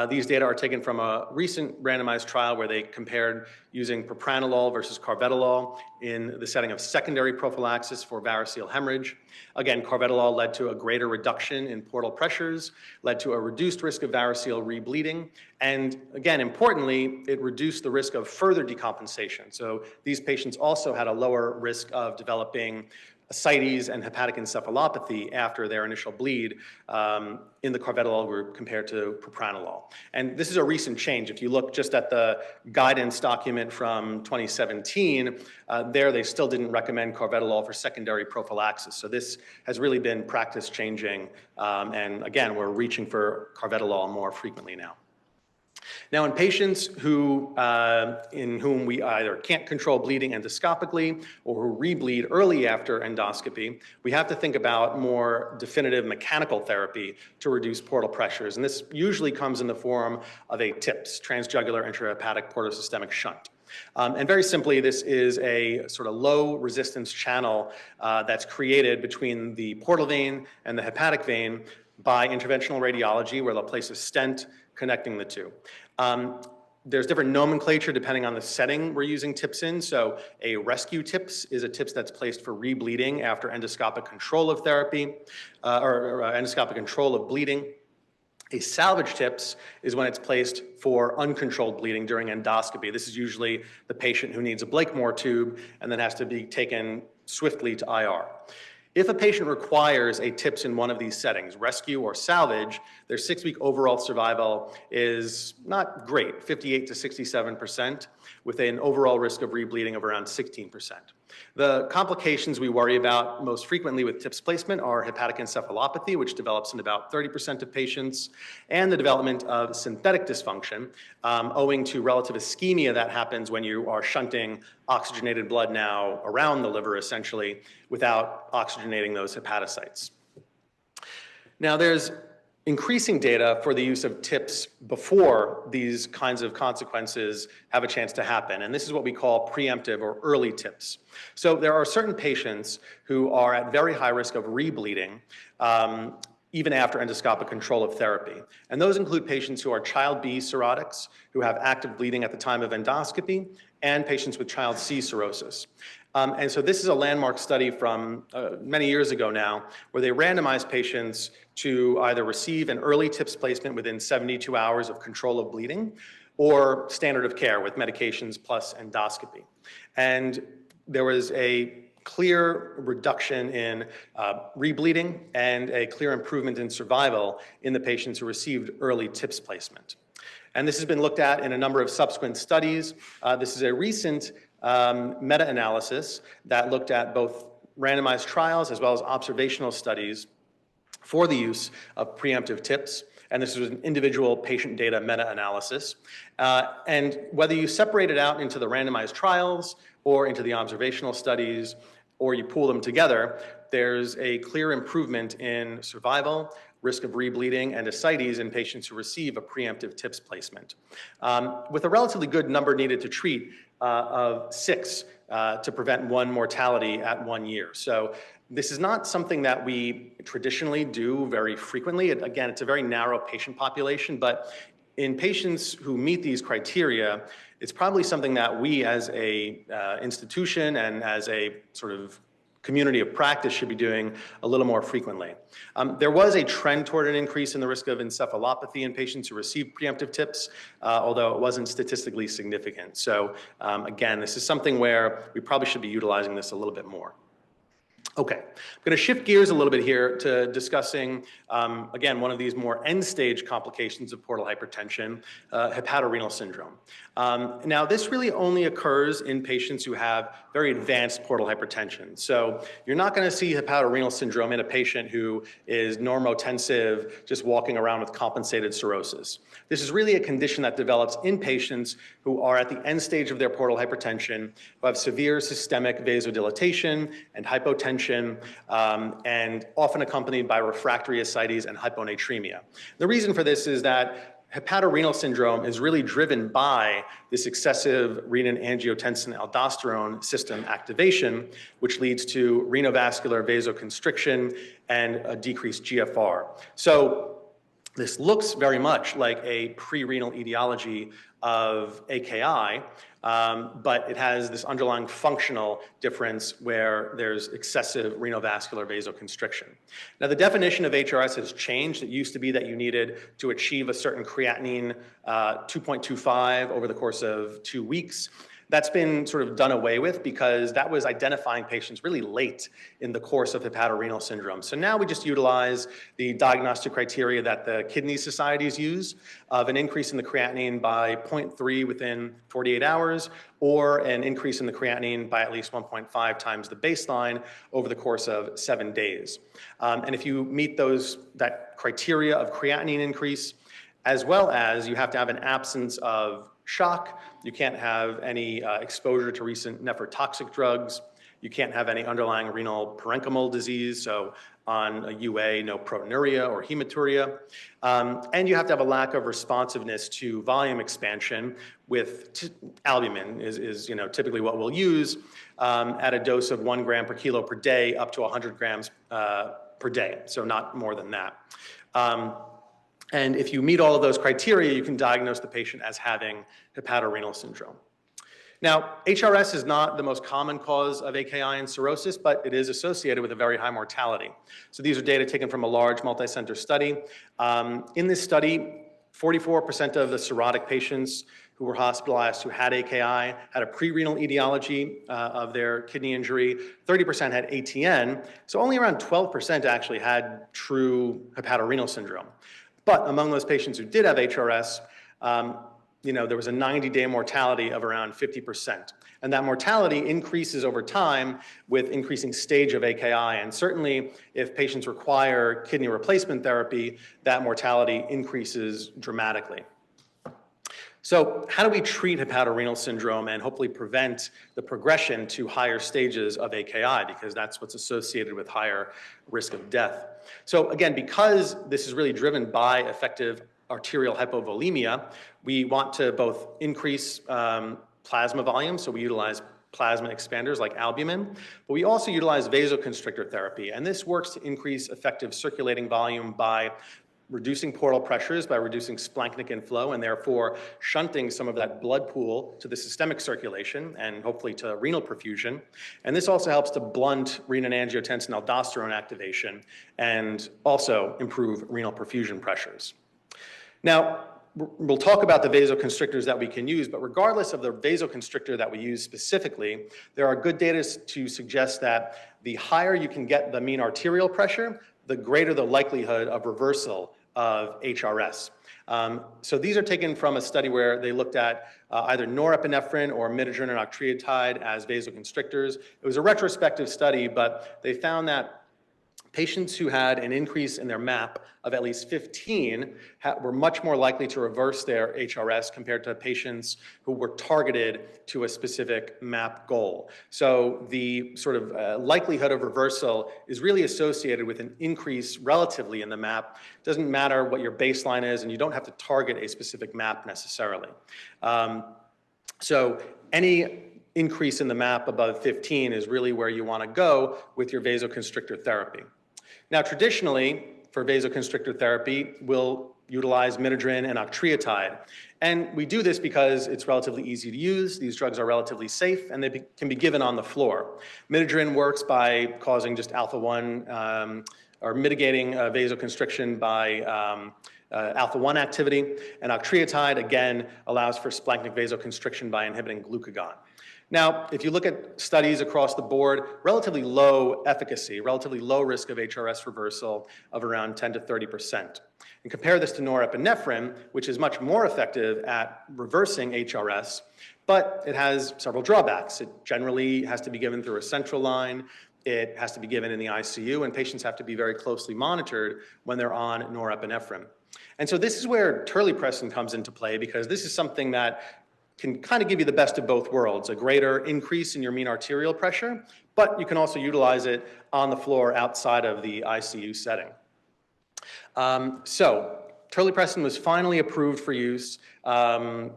B: These data are taken from a recent randomized trial where they compared using propranolol versus carvedilol in the setting of secondary prophylaxis for variceal hemorrhage. Again, carvedilol led to a greater reduction in portal pressures, led to a reduced risk of variceal rebleeding, and again, importantly, it reduced the risk of further decompensation. So these patients also had a lower risk of developing ascites and hepatic encephalopathy after their initial bleed in the carvedilol group compared to propranolol. And this is a recent change. If you look just at the guidance document from 2017, there they still didn't recommend carvedilol for secondary prophylaxis. So this has really been practice changing. And again, we're reaching for carvedilol more frequently now. Now, in patients who, in whom we either can't control bleeding endoscopically or who rebleed early after endoscopy, we have to think about more definitive mechanical therapy to reduce portal pressures. And this usually comes in the form of a TIPS, transjugular intrahepatic portosystemic shunt. And very simply, this is a sort of low resistance channel that's created between the portal vein and the hepatic vein by interventional radiology, where they'll place a stent connecting the two. There's different nomenclature depending on the setting we're using TIPS in. So a rescue TIPS is a TIPS that's placed for rebleeding after endoscopic control of therapy or endoscopic control of bleeding. A salvage TIPS is when it's placed for uncontrolled bleeding during endoscopy. This is usually the patient who needs a Blakemore tube and then has to be taken swiftly to IR. If a patient requires a TIPS in one of these settings, rescue or salvage, their 6-week overall survival is not great, 58 to 67%, with an overall risk of rebleeding of around 16%. The complications we worry about most frequently with TIPS placement are hepatic encephalopathy, which develops in about 30% of patients, and the development of synthetic dysfunction, owing to relative ischemia that happens when you are shunting oxygenated blood now around the liver, essentially, without oxygenating those hepatocytes. Now, there's increasing data for the use of TIPS before these kinds of consequences have a chance to happen. And this is what we call preemptive or early TIPS. So there are certain patients who are at very high risk of rebleeding, even after endoscopic control of therapy. And those include patients who are child B cirrhotics, who have active bleeding at the time of endoscopy, and patients with child C cirrhosis. And so this is a landmark study from many years ago now, where they randomized patients to either receive an early TIPS placement within 72 hours of control of bleeding, or standard of care with medications plus endoscopy. And there was a clear reduction in rebleeding and a clear improvement in survival in the patients who received early TIPS placement. And this has been looked at in a number of subsequent studies. This is a recent meta-analysis that looked at both randomized trials as well as observational studies for the use of preemptive TIPS. And this was an individual patient data meta-analysis. And whether you separate it out into the randomized trials or into the observational studies, or you pool them together, there's a clear improvement in survival, risk of rebleeding, and ascites in patients who receive a preemptive TIPS placement, with a relatively good number needed to treat of 6 to prevent 1 mortality at 1 year. So this is not something that we traditionally do very frequently. Again, it's a very narrow patient population, but in patients who meet these criteria, it's probably something that we as a institution and as a sort of community of practice should be doing a little more frequently. There was a trend toward an increase in the risk of encephalopathy in patients who received preemptive TIPS, although it wasn't statistically significant. So again, this is something where we probably should be utilizing this a little bit more. Okay, I'm going to shift gears a little bit here to discussing, again, one of these more end-stage complications of portal hypertension, hepatorenal syndrome. Now, this really only occurs in patients who have very advanced portal hypertension. So you're not going to see hepatorenal syndrome in a patient who is normotensive, just walking around with compensated cirrhosis. This is really a condition that develops in patients who are at the end stage of their portal hypertension, who have severe systemic vasodilatation and hypotension, and often accompanied by refractory ascites and hyponatremia. The reason for this is that hepatorenal syndrome is really driven by this excessive renin-angiotensin-aldosterone system activation, which leads to renovascular vasoconstriction and a decreased GFR. So this looks very much like a pre-renal etiology of AKI, but it has this underlying functional difference where there's excessive renovascular vasoconstriction. Now, the definition of HRS has changed. It used to be that you needed to achieve a certain creatinine 2.25 over the course of 2 weeks. That's been sort of done away with because that was identifying patients really late in the course of hepatorenal syndrome. So now we just utilize the diagnostic criteria that the kidney societies use of an increase in the creatinine by 0.3 within 48 hours, or an increase in the creatinine by at least 1.5 times the baseline over the course of 7 days. And if you meet that criteria of creatinine increase, as well as you have to have an absence of shock, you can't have any exposure to recent nephrotoxic drugs, You can't have any underlying renal parenchymal disease, so on a UA, no proteinuria or hematuria. And you have to have a lack of responsiveness to volume expansion with albumin is typically what we'll use at a dose of 1 gram per kilo per day up to 100 grams per day, so not more than that. And if you meet all of those criteria, you can diagnose the patient as having hepatorenal syndrome. Now, HRS is not the most common cause of AKI and cirrhosis, but it is associated with a very high mortality. So these are data taken from a large multi-center study. In this study, 44% of the cirrhotic patients who were hospitalized who had AKI had a pre-renal etiology of their kidney injury. 30% had ATN, so only around 12% actually had true hepatorenal syndrome. But among those patients who did have HRS, there was a 90-day mortality of around 50%. And that mortality increases over time with increasing stage of AKI. And certainly, if patients require kidney replacement therapy, that mortality increases dramatically. So how do we treat hepatorenal syndrome and hopefully prevent the progression to higher stages of AKI, because that's what's associated with higher risk of death? So again, because this is really driven by effective arterial hypovolemia, we want to both increase plasma volume, so we utilize plasma expanders like albumin, but we also utilize vasoconstrictor therapy, and this works to increase effective circulating volume by reducing portal pressures, by reducing splanchnic inflow, and therefore shunting some of that blood pool to the systemic circulation and hopefully to renal perfusion. And this also helps to blunt renin-angiotensin-aldosterone activation and also improve renal perfusion pressures. Now, we'll talk about the vasoconstrictors that we can use, but regardless of the vasoconstrictor that we use specifically, there are good data to suggest that the higher you can get the mean arterial pressure, the greater the likelihood of reversal of HRS. So these are taken from a study where they looked at either norepinephrine or midodrine and octreotide as vasoconstrictors. It was a retrospective study, but they found that patients who had an increase in their MAP of at least 15 were much more likely to reverse their HRS compared to patients who were targeted to a specific MAP goal. So the sort of likelihood of reversal is really associated with an increase relatively in the MAP. It doesn't matter what your baseline is, and you don't have to target a specific MAP necessarily. So any increase in the MAP above 15 is really where you want to go with your vasoconstrictor therapy. Now, traditionally, for vasoconstrictor therapy, we'll utilize midodrine and octreotide. And we do this because it's relatively easy to use, these drugs are relatively safe, and they can be given on the floor. Midodrine works by causing just alpha-1, or mitigating vasoconstriction by alpha-1 activity, and octreotide, again, allows for splanchnic vasoconstriction by inhibiting glucagon. Now, if you look at studies across the board, relatively low efficacy, relatively low risk of HRS reversal of around 10 to 30%. And compare this to norepinephrine, which is much more effective at reversing HRS, but it has several drawbacks. It generally has to be given through a central line, it has to be given in the ICU, and patients have to be very closely monitored when they're on norepinephrine. And so this is where Terlipressin comes into play, because this is something that can kind of give you the best of both worlds, a greater increase in your mean arterial pressure, but you can also utilize it on the floor outside of the ICU setting. So Terlipressin was finally approved for use a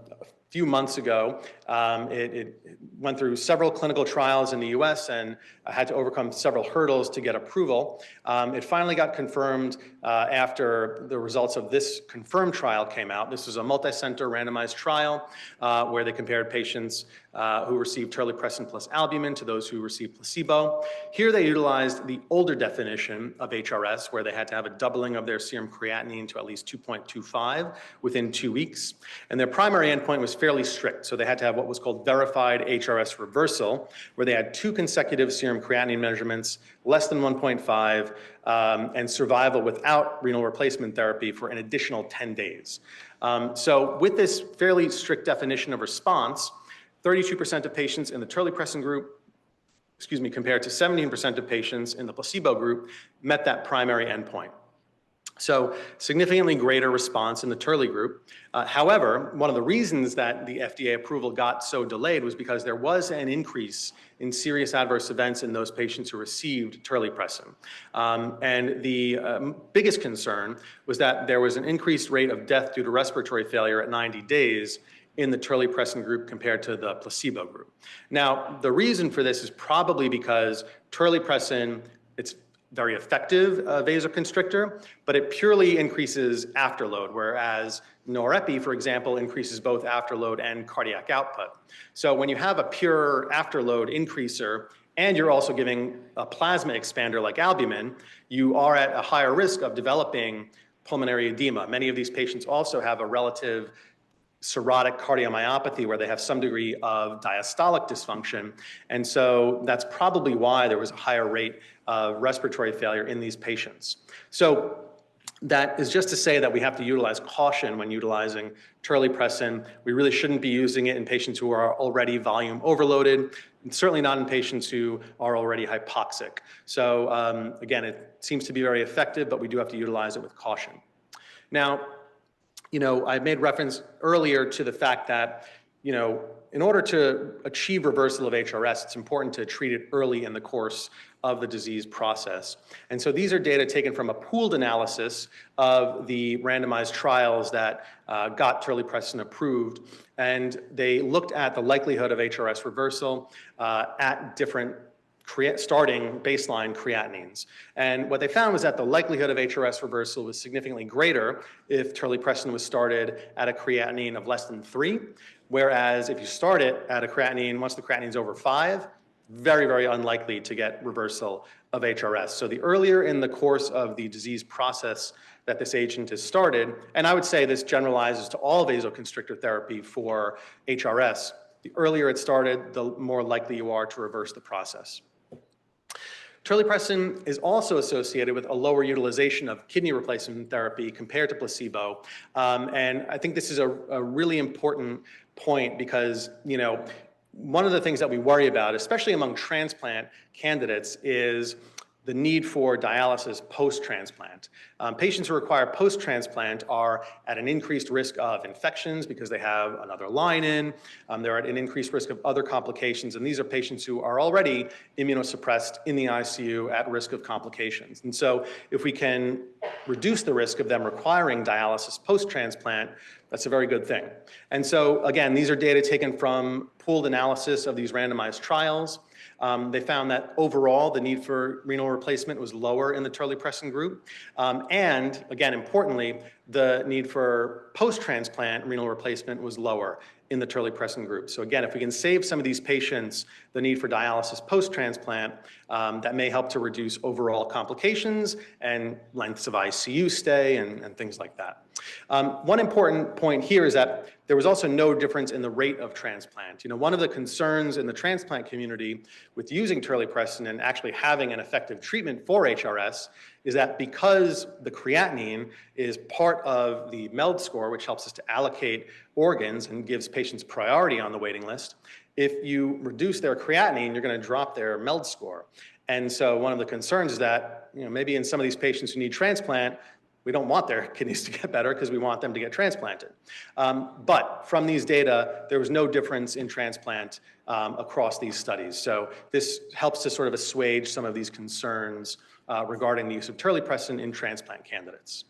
B: few months ago. It went through several clinical trials in the US and had to overcome several hurdles to get approval. It finally got confirmed after the results of this confirmed trial came out. This was a multi-center randomized trial where they compared patients who received Terlipressin plus albumin to those who received placebo. Here they utilized the older definition of HRS, where they had to have a doubling of their serum creatinine to at least 2.25 within 2 weeks. And their primary endpoint was fairly strict. So they had to have what was called verified HRS reversal, where they had 2 consecutive serum creatinine measurements, less than 1.5, and survival without renal replacement therapy for an additional 10 days. So with this fairly strict definition of response, 32% of patients in the Terlipressin group, compared to 17% of patients in the placebo group, met that primary endpoint. So significantly greater response in the Turley group. However, one of the reasons that the FDA approval got so delayed was because there was an increase in serious adverse events in those patients who received Terlipressin. And the biggest concern was that there was an increased rate of death due to respiratory failure at 90 days in the Terlipressin group compared to the placebo group. Now, the reason for this is probably because Terlipressin, it's very effective vasoconstrictor, but it purely increases afterload, whereas norepi, for example, increases both afterload and cardiac output. So when you have a pure afterload increaser, and you're also giving a plasma expander like albumin, you are at a higher risk of developing pulmonary edema. Many of these patients also have a relative cirrhotic cardiomyopathy where they have some degree of diastolic dysfunction. And so that's probably why there was a higher rate of respiratory failure in these patients. So that is just to say that we have to utilize caution when utilizing Terlipressin. We really shouldn't be using it in patients who are already volume overloaded, and certainly not in patients who are already hypoxic. So again, it seems to be very effective, but we do have to utilize it with caution. Now, I made reference earlier to the fact that, in order to achieve reversal of HRS, it's important to treat it early in the course of the disease process. And so these are data taken from a pooled analysis of the randomized trials that got Terlipressin approved. And they looked at the likelihood of HRS reversal at different starting baseline creatinines. And what they found was that the likelihood of HRS reversal was significantly greater if Terlipressin was started at a creatinine of less than 3, whereas if you start it at a creatinine, once the creatinine is over 5, very, very unlikely to get reversal of HRS. So the earlier in the course of the disease process that this agent is started, and I would say this generalizes to all vasoconstrictor therapy for HRS, the earlier it started, the more likely you are to reverse the process. Terlipressin is also associated with a lower utilization of kidney replacement therapy compared to placebo. And I think this is a really important point because, one of the things that we worry about, especially among transplant candidates, is the need for dialysis post-transplant. Patients who require post-transplant are at an increased risk of infections because they have another line in. They're at an increased risk of other complications, and these are patients who are already immunosuppressed in the ICU at risk of complications. And so if we can reduce the risk of them requiring dialysis post-transplant, that's a very good thing. And so again, these are data taken from pooled analysis of these randomized trials. They found that overall, the need for renal replacement was lower in the Terlipressin group. And again, importantly, the need for post-transplant renal replacement was lower in the Terlipressin group. So again, if we can save some of these patients the need for dialysis post-transplant, that may help to reduce overall complications and lengths of ICU stay and things like that. One important point here is that there was also no difference in the rate of transplant. One of the concerns in the transplant community with using Terlipressin and actually having an effective treatment for HRS is that because the creatinine is part of the MELD score, which helps us to allocate organs and gives patients priority on the waiting list, if you reduce their creatinine, you're going to drop their MELD score. And so one of the concerns is that, maybe in some of these patients who need transplant, we don't want their kidneys to get better because we want them to get transplanted. But from these data, there was no difference in transplant across these studies. So this helps to sort of assuage some of these concerns regarding the use of Terlipressin in transplant candidates.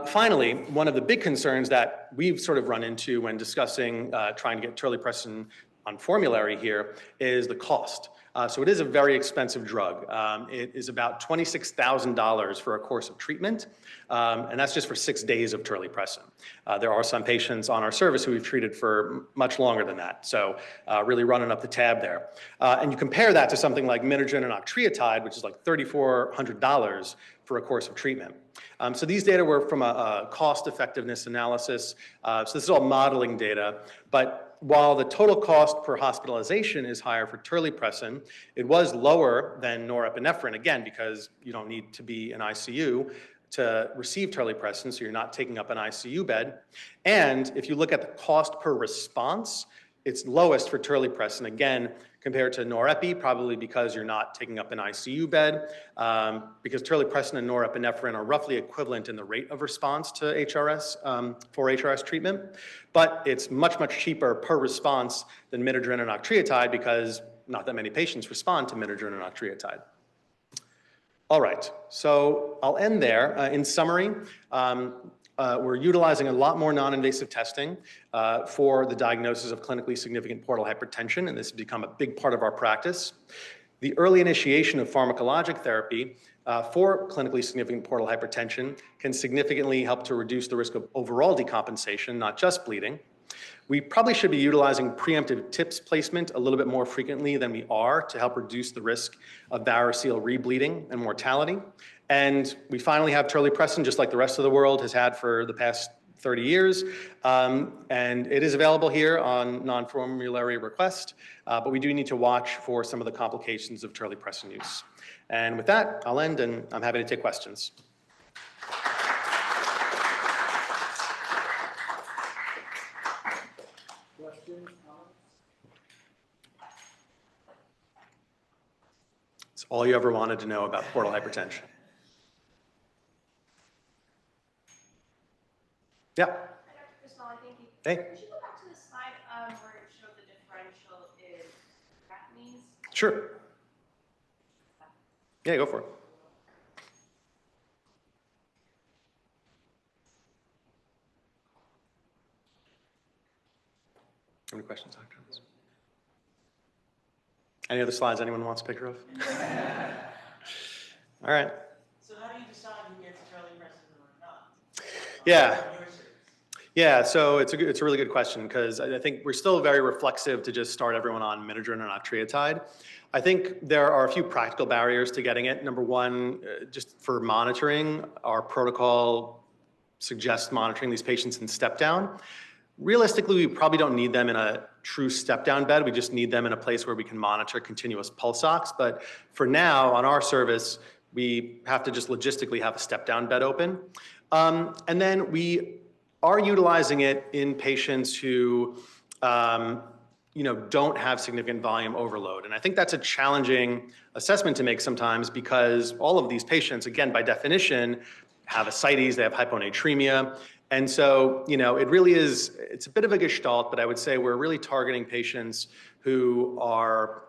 B: Finally, one of the big concerns that we've sort of run into when discussing trying to get Terlipressin on formulary here is the cost. So it is a very expensive drug. It is about $26,000 for a course of treatment, and that's just for 6 days of Terlipressin. There are some patients on our service who we've treated for much longer than that, so really running up the tab there. And you compare that to something like Minogen and octreotide, which is like $3,400 for a course of treatment. So these data were from a cost effectiveness analysis. So this is all modeling data, but while the total cost per hospitalization is higher for Terlipressin, it was lower than norepinephrine, again, because you don't need to be in ICU to receive Terlipressin, so you're not taking up an ICU bed. And if you look at the cost per response, it's lowest for Terlipressin, again, compared to norepi, probably because you're not taking up an ICU bed, because Terlipressin and norepinephrine are roughly equivalent in the rate of response to HRS, for HRS treatment, but it's much, much cheaper per response than midodrine and octreotide because not that many patients respond to midodrine and octreotide. All right, so I'll end there. In summary, we're utilizing a lot more non-invasive testing for the diagnosis of clinically significant portal hypertension, and this has become a big part of our practice. The early initiation of pharmacologic therapy for clinically significant portal hypertension can significantly help to reduce the risk of overall decompensation, not just bleeding. We probably should be utilizing preemptive TIPS placement a little bit more frequently than we are to help reduce the risk of variceal rebleeding and mortality. And we finally have Terlipressin, just like the rest of the world has had for the past 30 years. And it is available here on non-formulary request, but we do need to watch for some of the complications of Terlipressin use. And with that, I'll end, and I'm happy to take questions. It's all you ever wanted to know about portal hypertension. Yeah.
C: Hi, Dr. Crismale, thank you.
B: Hey.
C: Could you go back to the slide where it showed the differential in creatinines?
B: Sure. Yeah, go for it. Any questions, Dr. Jones? Any other slides anyone wants a picture of? All right.
D: So how do you decide who gets Terlipressin or not?
B: Yeah. Yeah, so it's a really good question because I think we're still very reflexive to just start everyone on midodrine and octreotide. I think there are a few practical barriers to getting it. Number one, just for monitoring, our protocol suggests monitoring these patients in step down. Realistically, we probably don't need them in a true step-down bed. We just need them in a place where we can monitor continuous pulse ox. But for now, on our service, we have to just logistically have a step-down bed open. And then we are utilizing it in patients who don't have significant volume overload. And I think that's a challenging assessment to make sometimes because all of these patients, again, by definition, have ascites, they have hyponatremia. And so, it really is, it's a bit of a gestalt, but I would say we're really targeting patients who are,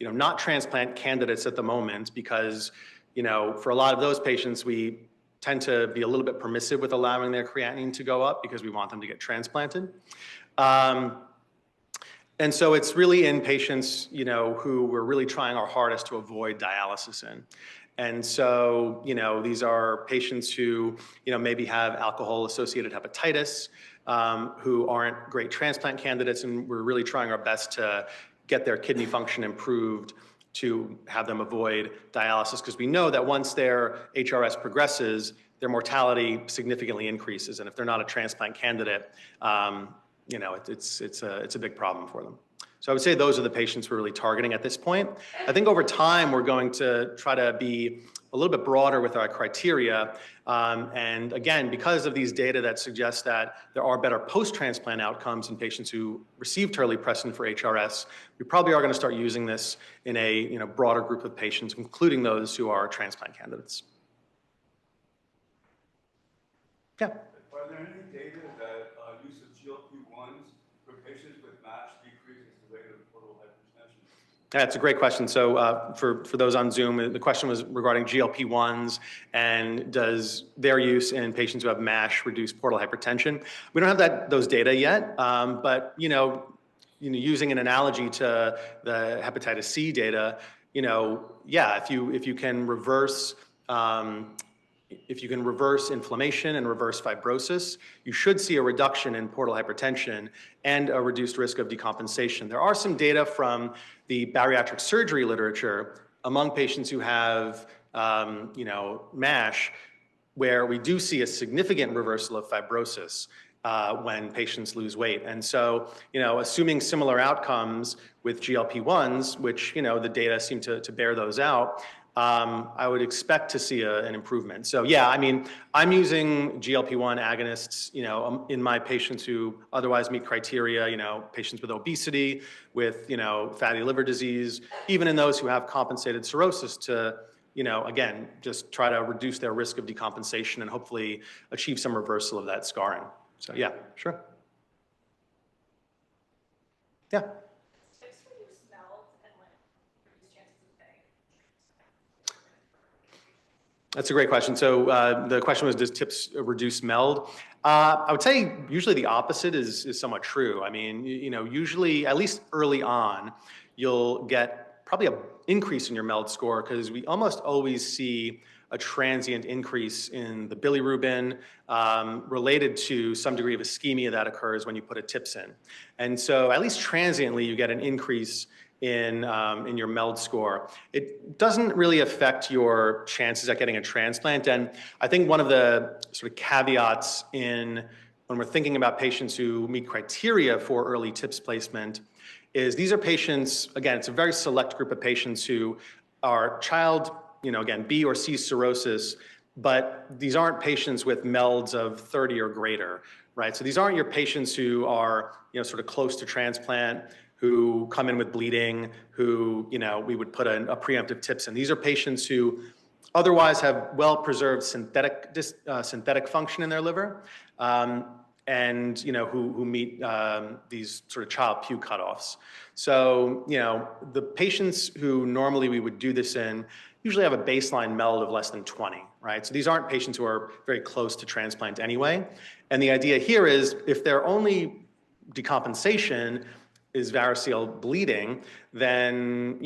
B: not transplant candidates at the moment because, for a lot of those patients, we tend to be a little bit permissive with allowing their creatinine to go up because we want them to get transplanted. And so it's really in patients, who we're really trying our hardest to avoid dialysis in. And so, these are patients who, maybe have alcohol-associated hepatitis, who aren't great transplant candidates, and we're really trying our best to get their kidney function improved to have them avoid dialysis, because we know that once their HRS progresses, their mortality significantly increases, and if they're not a transplant candidate, it's a big problem for them. So I would say those are the patients we're really targeting at this point. I think over time, we're going to try to be a little bit broader with our criteria. And again, because of these data that suggest that there are better post-transplant outcomes in patients who receive Terlipressin for HRS, we probably are going to start using this in a broader group of patients, including those who are transplant candidates. Yeah.
E: Are there any data that use of GLP-1s for patients with MASH decreases the rate of portal hypertension?
B: That's a great question. So for those on Zoom, the question was regarding GLP-1s and does their use in patients who have MASH reduce portal hypertension? We don't have those data yet, but using an analogy to the hepatitis C data, yeah, if you can reverse inflammation and reverse fibrosis, you should see a reduction in portal hypertension and a reduced risk of decompensation. There are some data from the bariatric surgery literature among patients who have, MASH, where we do see a significant reversal of fibrosis when patients lose weight. And so, assuming similar outcomes with GLP-1s, which, the data seem to bear those out, I would expect to see an improvement. So yeah, I mean, I'm using GLP-1 agonists, in my patients who otherwise meet criteria, patients with obesity, with, fatty liver disease, even in those who have compensated cirrhosis to, again, just try to reduce their risk of decompensation and hopefully achieve some reversal of that scarring. So yeah, sure. Yeah.
C: Tips for you smelled and like reduce chances of getting.
B: That's a great question. So the question was, does TIPS reduce MELD? I would say usually the opposite is somewhat true. I mean, usually, at least early on, you'll get probably an increase in your MELD score because we almost always see a transient increase in the bilirubin related to some degree of ischemia that occurs when you put a TIPS in. And so at least transiently, you get an increase in your MELD score. It doesn't really affect your chances at getting a transplant. And I think one of the sort of caveats when we're thinking about patients who meet criteria for early TIPS placement is these are patients, again, it's a very select group of patients who are child, again, B or C cirrhosis, but these aren't patients with MELDs of 30 or greater, right? So these aren't your patients who are, sort of close to transplant, who come in with bleeding, who, we would put a preemptive TIPS in. These are patients who otherwise have well-preserved synthetic function in their liver, and, who meet these sort of child Pew cutoffs. So, the patients who normally we would do this in usually have a baseline MELD of less than 20, right? So these aren't patients who are very close to transplant anyway. And the idea here is if their only decompensation is variceal bleeding, then,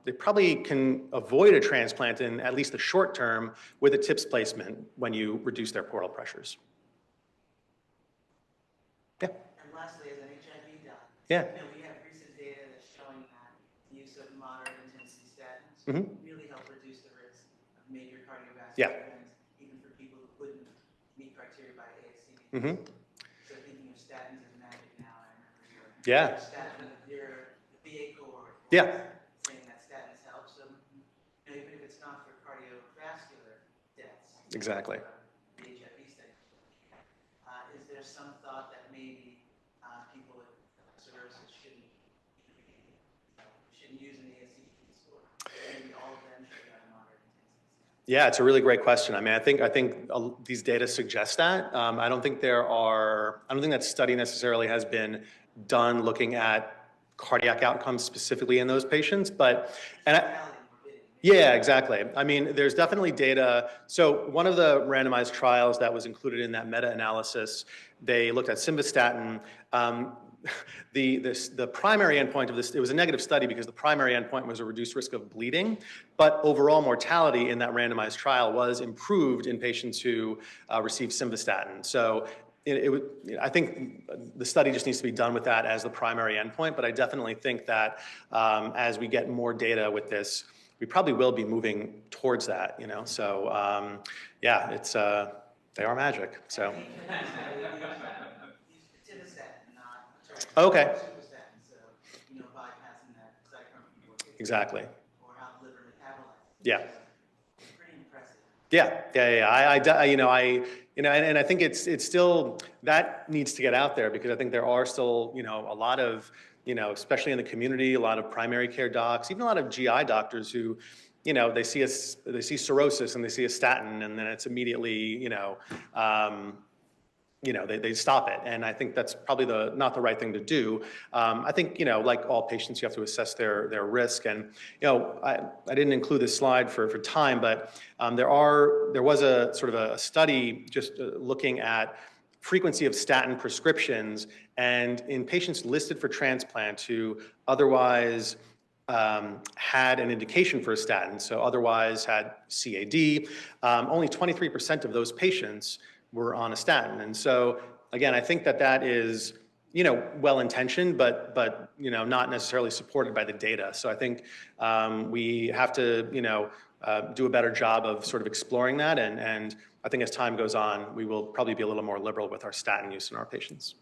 B: they probably can avoid a transplant in at least the short term with a TIPS placement when you reduce their portal pressures. Yeah.
D: And lastly, as an HIV doc,
B: Yeah.
D: we have recent data that's showing that the use of moderate intensity statins really help reduce the risk of major cardiovascular events, even for people who wouldn't meet criteria by ASC. So thinking of statins as magic now, I remember your statin, your VA cohort saying that statins help. So even if it's not for cardiovascular deaths,
B: Exactly.
D: The HIV study, is there some thought that maybe people with cirrhosis shouldn't use an ASC score? Maybe all of them should have moderate intensity.
B: Yeah, it's a really great question. I mean, I think these data suggest that. I don't think that study necessarily has been done looking at cardiac outcomes specifically in those patients, yeah, exactly. I mean, there's definitely data. So one of the randomized trials that was included in that meta-analysis, they looked at simvastatin. The primary endpoint of this, it was a negative study because the primary endpoint was a reduced risk of bleeding, but overall mortality in that randomized trial was improved in patients who received simvastatin. So I think the study just needs to be done with that as the primary endpoint, but I definitely think that as we get more data with this, we probably will be moving towards that, So yeah, it's they are magic. So. Okay. Exactly.
D: Or how the liver metabolizes.
B: Yeah.
D: Pretty impressive.
B: And I think it's still, that needs to get out there because I think there are still, a lot of, especially in the community, a lot of primary care docs, even a lot of GI doctors who, they see cirrhosis and they see a statin and then it's immediately, they stop it. And I think that's probably not the right thing to do. I think, like all patients, you have to assess their risk. And, I didn't include this slide for time, but there was a sort of a study just looking at frequency of statin prescriptions and in patients listed for transplant who otherwise had an indication for a statin, so otherwise had CAD, only 23% of those patients were on a statin. And so, again, I think that is, well-intentioned, but not necessarily supported by the data. So I think we have to, do a better job of sort of exploring that. And I think as time goes on, we will probably be a little more liberal with our statin use in our patients.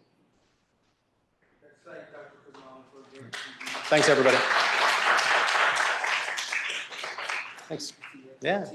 B: Thanks, everybody. Thanks. Yeah.